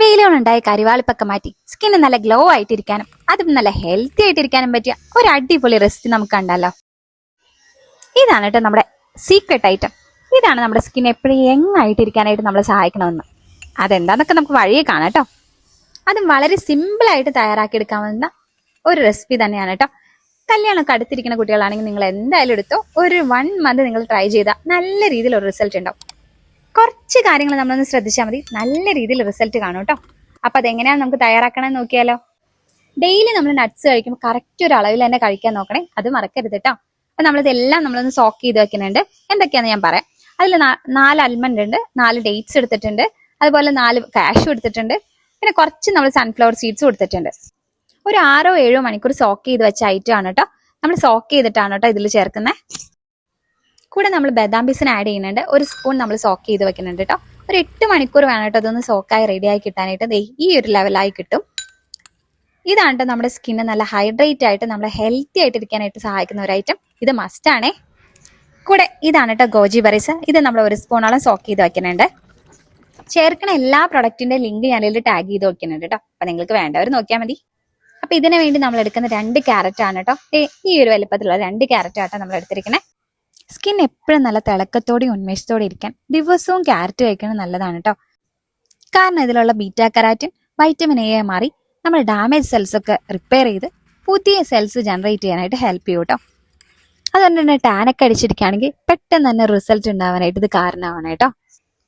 വെയിലുകൊണ്ടുണ്ടായ കരിവാളിപ്പൊക്കെ മാറ്റി സ്കിന്ന് നല്ല ഗ്ലോ ആയിട്ടിരിക്കാനും അതും നല്ല ഹെൽത്തി ആയിട്ടിരിക്കാനും പറ്റിയ ഒരു അടിപൊളി റെസിപ്പി നമുക്ക് കണ്ടല്ലോ. ഇതാണ് കേട്ടോ നമ്മുടെ സീക്രട്ട് ഐറ്റം. ഇതാണ് നമ്മുടെ സ്കിൻ എപ്പോഴും യങ് ആയിട്ടിരിക്കാനായിട്ട് നമ്മളെ സഹായിക്കണമെന്ന്. അതെന്താന്നൊക്കെ നമുക്ക് വഴിയെ കാണാം കേട്ടോ. അതും വളരെ സിമ്പിളായിട്ട് തയ്യാറാക്കിയെടുക്കാവുന്ന ഒരു റെസിപ്പി തന്നെയാണ് കേട്ടോ. കല്യാണമൊക്കെ അടുത്തിരിക്കുന്ന കുട്ടികളാണെങ്കിൽ നിങ്ങൾ എന്തായാലും എടുത്തോ. ഒരു 1 മന്ത് നിങ്ങൾ ട്രൈ ചെയ്താൽ നല്ല രീതിയിൽ ഒരു റിസൾട്ട് ഉണ്ടാവും. കുറച്ച് കാര്യങ്ങൾ നമ്മളൊന്ന് ശ്രദ്ധിച്ചാൽ മതി, നല്ല രീതിയിൽ റിസൾട്ട് കാണും കേട്ടോ. അപ്പൊ അതെങ്ങനെയാണ് നമുക്ക് തയ്യാറാക്കണമെന്ന് നോക്കിയാലോ. ഡെയിലി നമ്മൾ നട്ട്സ് കഴിക്കുമ്പോൾ കറക്റ്റ് ഒരു അളവിൽ തന്നെ കഴിക്കാൻ നോക്കണേ, അത് മറക്കരുത് കേട്ടോ. അപ്പൊ നമ്മളിതെല്ലാം നമ്മളൊന്ന് സോക്ക് ചെയ്ത് വെക്കുന്നുണ്ട്. എന്തൊക്കെയാന്ന് ഞാൻ പറയാം. അതിൽ 4 ആൽമണ്ട് ഉണ്ട്, 4 ഡേറ്റ്സ് എടുത്തിട്ടുണ്ട്, അതുപോലെ 4 കാഷ്യൂ എടുത്തിട്ടുണ്ട്, പിന്നെ കുറച്ച് നമ്മൾ സൺഫ്ലവർ സീഡ്സും എടുത്തിട്ടുണ്ട്. ഒരു 6-7 മണിക്കൂർ സോക്ക് ചെയ്ത് വെച്ച ഐറ്റം ആണ് കേട്ടോ. നമ്മൾ സോക്ക് ചെയ്തിട്ടാണ് കേട്ടോ ഇതിൽ ചേർക്കുന്നത്. കൂടെ നമ്മൾ ബദാം പീസിന് ആഡ് ചെയ്യുന്നുണ്ട്. 1 സ്പൂൺ നമ്മൾ സോക്ക് ചെയ്ത് വെക്കുന്നുണ്ട് കേട്ടോ. ഒരു 8 മണിക്കൂർ വേണം കേട്ടോ അതൊന്ന് സോക്കായി റെഡിയായി കിട്ടാനായിട്ട്. ഈ ഒരു ലെവലായി കിട്ടും. ഇതാണ് കേട്ടോ നമ്മുടെ സ്കിന്ന് നല്ല ഹൈഡ്രേറ്റ് ആയിട്ട് നമ്മളെ ഹെൽത്തി ആയിട്ടിരിക്കാനായിട്ട് സഹായിക്കുന്ന ഒരു ഐറ്റം. ഇത് മസ്റ്റ് ആണേ. കൂടെ ഇതാണ് കേട്ടോ ഗോജി ബെറീസ്. ഇത് നമ്മൾ 1 സ്പൂണോളം സോക്ക് ചെയ്ത് വെക്കുന്നുണ്ട്. ചേർക്കണ എല്ലാ പ്രൊഡക്റ്റിന്റെ ലിങ്ക് ഞാനിതിൽ ടാഗ് ചെയ്ത് വെക്കുന്നുണ്ട് കേട്ടോ. അപ്പൊ നിങ്ങൾക്ക് വേണ്ടവർ നോക്കിയാൽ മതി. അപ്പൊ ഇതിനു വേണ്ടി നമ്മൾ എടുക്കുന്ന 2 ക്യാരറ്റ് ആണ് കേട്ടോ. ഈ ഒരു വലുപ്പത്തിലുള്ള 2 ക്യാരറ്റ് ആട്ടോ നമ്മൾ എടുത്തിരിക്കുന്നത്. സ്കിൻ എപ്പോഴും നല്ല തിളക്കത്തോടെയും ഉന്മേഷത്തോടെ ഇരിക്കാൻ ദിവസവും ക്യാരറ്റ് കഴിക്കുന്നത് നല്ലതാണ് കേട്ടോ. കാരണം ഇതിലുള്ള ബീറ്റാ കരാറ്റിൻ വൈറ്റമിൻ എ മാറി നമ്മുടെ ഡാമേജ് സെൽസ് ഒക്കെ റിപ്പയർ ചെയ്ത് പുതിയ സെൽസ് ജനറേറ്റ് ചെയ്യാനായിട്ട് ഹെൽപ്പ് ചെയ്യും കേട്ടോ. അതുകൊണ്ട് തന്നെ ടാനൊക്കെ അടിച്ചിരിക്കുകയാണെങ്കിൽ പെട്ടെന്ന് തന്നെ റിസൾട്ട് ഉണ്ടാവാനായിട്ട് ഇത് കാരണമാണ് കേട്ടോ.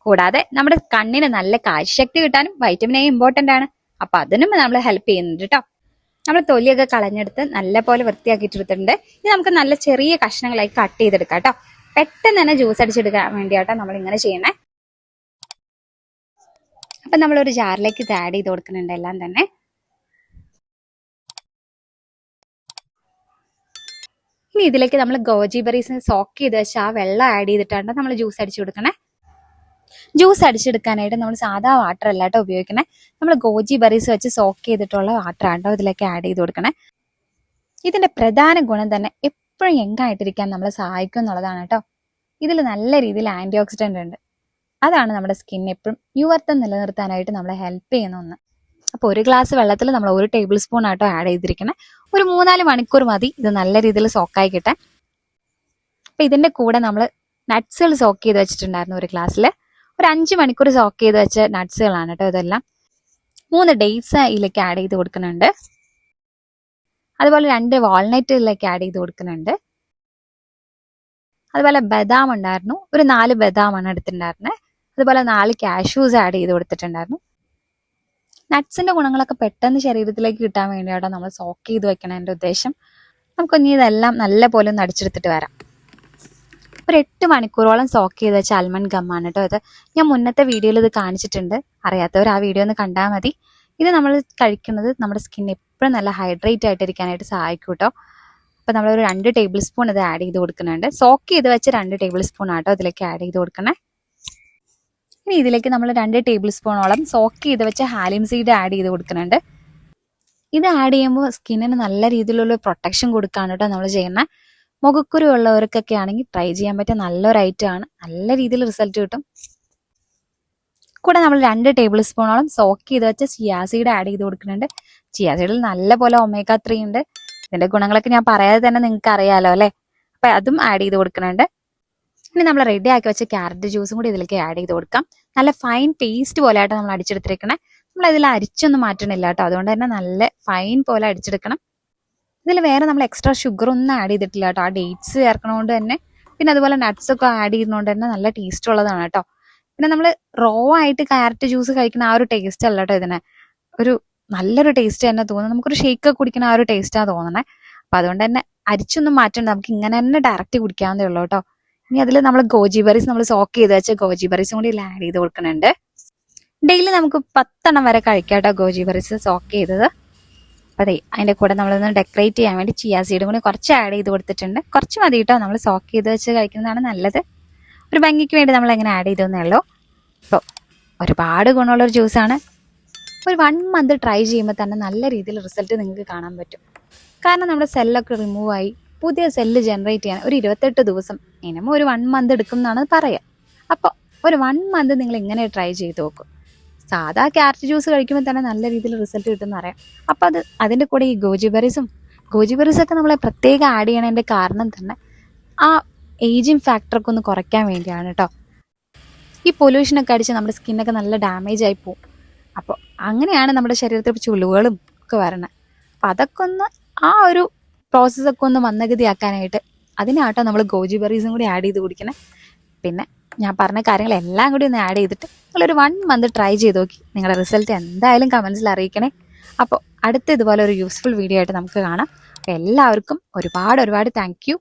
കൂടാതെ നമ്മുടെ കണ്ണിന് നല്ല കാഴ്ചശക്തി കിട്ടാനും വൈറ്റമിൻ എ ഇമ്പോർട്ടന്റ് ആണ്. അപ്പൊ അതിനും നമ്മൾ ഹെൽപ്പ് ചെയ്യുന്നുണ്ട് കേട്ടോ. നമ്മൾ തൊലിയൊക്കെ കളഞ്ഞെടുത്ത് നല്ല പോലെ വൃത്തിയാക്കിയിട്ടെടുത്തിട്ടുണ്ട്. ഇത് നമുക്ക് നല്ല ചെറിയ കഷ്ണങ്ങളായി കട്ട് ചെയ്തെടുക്കാം കേട്ടോ. പെട്ടെന്ന് തന്നെ ജ്യൂസ് അടിച്ചെടുക്കാൻ വേണ്ടിയാട്ടോ നമ്മൾ ഇങ്ങനെ ചെയ്യണേ. അപ്പൊ നമ്മളൊരു ജാറിലേക്ക് ഇത് ആഡ് ചെയ്ത് കൊടുക്കുന്നുണ്ട് എല്ലാം തന്നെ. ഇനി ഇതിലേക്ക് നമ്മൾ ഗോജി ബെറീസ് സോക്ക് ചെയ്ത് വെച്ച് ആ വെള്ളം ആഡ് ചെയ്തിട്ടാണ് നമ്മൾ ജ്യൂസ് അടിച്ചു കൊടുക്കണേ. ജ്യൂസ് അടിച്ചെടുക്കാനായിട്ട് നമ്മൾ സാധാ വാട്ടർ അല്ലാട്ടോ ഉപയോഗിക്കണേ. നമ്മൾ ഗോജി ബെറീസ് വെച്ച് സോക്ക് ചെയ്തിട്ടുള്ള വാട്ടർ ആട്ടോ ഇതിലേക്ക് ആഡ് ചെയ്ത് കൊടുക്കണേ. ഇതിന്റെ പ്രധാന ഗുണം തന്നെ എപ്പോഴും യങ്ങായിട്ടിരിക്കാൻ നമ്മളെ സഹായിക്കും എന്നുള്ളതാണ് കേട്ടോ. ഇതിൽ നല്ല രീതിയിൽ ആന്റി ഓക്സിഡന്റ് ഉണ്ട്. അതാണ് നമ്മുടെ സ്കിൻ എപ്പോഴും യുവത്വം നിലനിർത്താനായിട്ട് നമ്മളെ ഹെൽപ്പ് ചെയ്യുന്ന ഒന്ന്. അപ്പോൾ 1 ഗ്ലാസ് വെള്ളത്തിൽ നമ്മൾ 1 ടേബിൾ സ്പൂൺ ആട്ടോ ആഡ് ചെയ്തിരിക്കണേ. ഒരു 3-4 മണിക്കൂർ മതി ഇത് നല്ല രീതിയിൽ സോക്കായി കിട്ടാൻ. അപ്പൊ ഇതിന്റെ കൂടെ നമ്മൾ നട്ട്സുകൾ സോക്ക് ചെയ്ത് വെച്ചിട്ടുണ്ടായിരുന്നു 1 ഗ്ലാസ്സിൽ. ഒരു 5 മണിക്കൂർ സോക്ക് ചെയ്ത് വെച്ച നട്ട്സുകളാണ് കേട്ടോ ഇതെല്ലാം. 3 ഡേറ്റ്സ് ഇതിലേക്ക് ആഡ് ചെയ്ത് കൊടുക്കുന്നുണ്ട്. അതുപോലെ 2 വാൾനട്ട് ഇതിലേക്ക് ആഡ് ചെയ്ത് കൊടുക്കുന്നുണ്ട്. അതുപോലെ ബദാം ഉണ്ടായിരുന്നു, ഒരു 4 ബദാമാണ് എടുത്തിട്ടുണ്ടായിരുന്നത്. അതുപോലെ 4 കാഷ്യൂസ് ആഡ് ചെയ്ത് കൊടുത്തിട്ടുണ്ടായിരുന്നു. നട്ട്സിന്റെ ഗുണങ്ങളൊക്കെ പെട്ടെന്ന് ശരീരത്തിലേക്ക് കിട്ടാൻ വേണ്ടിയാട്ടോ നമ്മൾ സോക്ക് ചെയ്ത് വെക്കണതിന്റെ ഉദ്ദേശം. നമുക്കൊന്ന് ഇതെല്ലാം നല്ല പോലെ ഒന്ന് അടിച്ചെടുത്തിട്ട് വരാം. ഒരു 8 മണിക്കൂറോളം സോക്ക് ചെയ്ത് വെച്ച ആൽമണ്ട് ഗമ്മാണ് കേട്ടോ ഇത്. ഞാൻ മുന്നത്തെ വീഡിയോയിൽ ഇത് കാണിച്ചിട്ടുണ്ട്. അറിയാത്തവർ ആ വീഡിയോ ഒന്ന് കണ്ടാൽ മതി. ഇത് നമ്മൾ കഴിക്കുന്നത് നമ്മുടെ സ്കിൻ എപ്പോഴും നല്ല ഹൈഡ്രേറ്റ് ആയിട്ടിരിക്കാനായിട്ട് സഹായിക്കും കേട്ടോ. അപ്പൊ നമ്മളൊരു 2 ടേബിൾ സ്പൂൺ ഇത് ആഡ് ചെയ്ത് കൊടുക്കുന്നുണ്ട്. സോക്ക് ചെയ്ത് വെച്ച് 2 ടേബിൾ സ്പൂൺ ആട്ടോ ഇതിലേക്ക് ആഡ് ചെയ്ത് കൊടുക്കണേ. ഇനി ഇതിലേക്ക് നമ്മൾ 2 ടേബിൾ സ്പൂണോളം സോക്ക് ചെയ്ത് വെച്ച ഹാലിം സീഡ് ആഡ് ചെയ്ത് കൊടുക്കുന്നുണ്ട്. ഇത് ആഡ് ചെയ്യുമ്പോൾ സ്കിന്നിന് നല്ല രീതിയിലുള്ള പ്രൊട്ടക്ഷൻ കൊടുക്കാണ് കേട്ടോ നമ്മൾ ചെയ്യുന്നത്. മുഖക്കുരു ഉള്ളവർക്കൊക്കെ ആണെങ്കിൽ ട്രൈ ചെയ്യാൻ പറ്റിയ നല്ലൊരു ഐറ്റം ആണ്. നല്ല രീതിയിൽ റിസൾട്ട് കിട്ടും. കൂടെ നമ്മൾ 2 ടേബിൾ സ്പൂണോളം സോക്ക് ചെയ്ത് വെച്ച ചിയാ സീഡ് ആഡ് ചെയ്ത് കൊടുക്കുന്നുണ്ട്. ചിയാ സീഡിൽ നല്ല പോലെ ഒമേഗ 3 ഉണ്ട്. ഇതിന്റെ ഗുണങ്ങളൊക്കെ ഞാൻ പറയാതെ തന്നെ നിങ്ങൾക്ക് അറിയാലോ അല്ലെ. അപ്പൊ അതും ആഡ് ചെയ്ത് കൊടുക്കുന്നുണ്ട്. ഇനി നമ്മൾ റെഡി ആക്കി വെച്ച ക്യാരറ്റ് ജ്യൂസും കൂടി ഇതിലേക്ക് ആഡ് ചെയ്ത് കൊടുക്കാം. നല്ല ഫൈൻ പേസ്റ്റ് പോലെ ആയിട്ട് നമ്മൾ അടിച്ചെടുത്തിരിക്കണേ. നമ്മൾ ഇതിൽ അരിച്ചൊന്നും മാറ്റണില്ല കേട്ടോ. അതുകൊണ്ട് തന്നെ നല്ല ഫൈൻ പോലെ അടിച്ചെടുക്കണം. ഇതിൽ വേറെ നമ്മൾ എക്സ്ട്രാ ഷുഗർ ഒന്നും ആഡ് ചെയ്തിട്ടില്ല കേട്ടോ. ആ ഡേറ്റ്സ് ചേർക്കണോണ്ട് തന്നെ, പിന്നെ അതുപോലെ നട്ട്സ് ഒക്കെ ആഡ് ചെയ്യുന്നതുകൊണ്ട് തന്നെ നല്ല ടേസ്റ്റ് ഉള്ളതാണ് കേട്ടോ. പിന്നെ നമ്മൾ റോ ആയിട്ട് ക്യാരറ്റ് ജ്യൂസ് കഴിക്കുന്ന ആ ഒരു ടേസ്റ്റ് അല്ല കേട്ടോ ഇതിന്. ഒരു നല്ലൊരു ടേസ്റ്റ് തന്നെ തോന്നുന്നു. നമുക്കൊരു ഷേക്ക് കുടിക്കുന്ന ആ ഒരു ടേസ്റ്റാണ് തോന്നണേ. അപ്പൊ അതുകൊണ്ട് തന്നെ അരിച്ചൊന്നും മാറ്റണ്ട, നമുക്ക് ഇങ്ങനെ തന്നെ ഡയറക്റ്റ് കുടിക്കാവുന്നതേ ഉള്ളൂ കേട്ടോ. ഇനി അതിൽ നമ്മൾ ഗോജി ബെറീസ് നമ്മൾ സോക്ക് ചെയ്ത് വെച്ച ഗോജി ബെറീസും കൂടി ആഡ് ചെയ്ത് കൊടുക്കുന്നുണ്ട്. ഡെയിലി നമുക്ക് 10 എണ്ണം വരെ കഴിക്കാം കേട്ടോ ഗോജി ബെറീസ് സോക്ക് ചെയ്തത്. അപ്പൊ അതെ, അതിന്റെ കൂടെ നമ്മളൊന്ന് ഡെക്കറേറ്റ് ചെയ്യാൻ വേണ്ടി ചിയാ സീഡും കൂടി കുറച്ച് ആഡ് ചെയ്ത് കൊടുത്തിട്ടുണ്ട്. കുറച്ച് മതി കേട്ടോ, നമ്മൾ സോക്ക് ചെയ്ത് വെച്ച് കഴിക്കുന്നതാണ് നല്ലത്. ഒരു ഭംഗിക്ക് വേണ്ടി നമ്മൾ എങ്ങനെ ആഡ് ചെയ്തേ ഉള്ളൂ. അപ്പോൾ ഒരുപാട് ഗുണമുള്ളൊരു ജ്യൂസാണ്. ഒരു 1 മന്ത് ട്രൈ ചെയ്യുമ്പോൾ തന്നെ നല്ല രീതിയിൽ റിസൾട്ട് നിങ്ങൾക്ക് കാണാൻ പറ്റും. കാരണം നമ്മുടെ സെല്ലൊക്കെ റിമൂവ് ആയി പുതിയ സെല്ല് ജനറേറ്റ് ചെയ്യാൻ ഒരു 28 ദിവസം, മിനിമം ഒരു 1 മന്ത് എടുക്കും എന്നാണ് പറയുക. അപ്പോൾ ഒരു 1 മന്ത് നിങ്ങൾ ഇങ്ങനെ ട്രൈ ചെയ്ത് നോക്കും. സാധാ ക്യാരറ്റ് ജ്യൂസ് കഴിക്കുമ്പോൾ തന്നെ നല്ല രീതിയിൽ റിസൾട്ട് കിട്ടുമെന്ന് അറിയാം. അപ്പോൾ അതിൻ്റെ കൂടെ ഈ ഗോജിബെറീസൊക്കെ നമ്മളെ പ്രത്യേകം ആഡ് ചെയ്യണതിൻ്റെ കാരണം തന്നെ ആ ഏജിങ് ഫാക്ടറൊക്കെ ഒന്ന് കുറയ്ക്കാൻ വേണ്ടിയാണ് കേട്ടോ. ഈ പൊല്യൂഷനൊക്കെ അടിച്ച് നമ്മുടെ സ്കിന്നൊക്കെ നല്ല ഡാമേജ് ആയി പോവും. അപ്പോൾ അങ്ങനെയാണ് നമ്മുടെ ശരീരത്തിൽ ചുളിവുകളും ഒക്കെ വരണത്. അപ്പം അതൊക്കെ ഒന്ന് ആ ഒരു പ്രോസസ്സൊക്കെ ഒന്ന് മന്ദഗതിയാക്കാനായിട്ട് അതിനാട്ടോ നമ്മൾ ഗോജിബെറീസും കൂടി ആഡ് ചെയ്ത് കുടിക്കണേ. പിന്നെ ഞാൻ പറഞ്ഞ കാര്യങ്ങളെല്ലാം കൂടി ഒന്ന് ആഡ് ചെയ്തിട്ട് നിങ്ങളൊരു 1 മന്ത് ട്രൈ ചെയ്ത് നോക്കി നിങ്ങളുടെ റിസൾട്ട് എന്തായാലും കമൻസിൽ അറിയിക്കണേ. അപ്പോൾ അടുത്ത ഇതുപോലെ ഒരു യൂസ്ഫുൾ വീഡിയോ ആയിട്ട് നമുക്ക് കാണാം. അപ്പോൾ എല്ലാവർക്കും ഒരുപാട് താങ്ക് യു.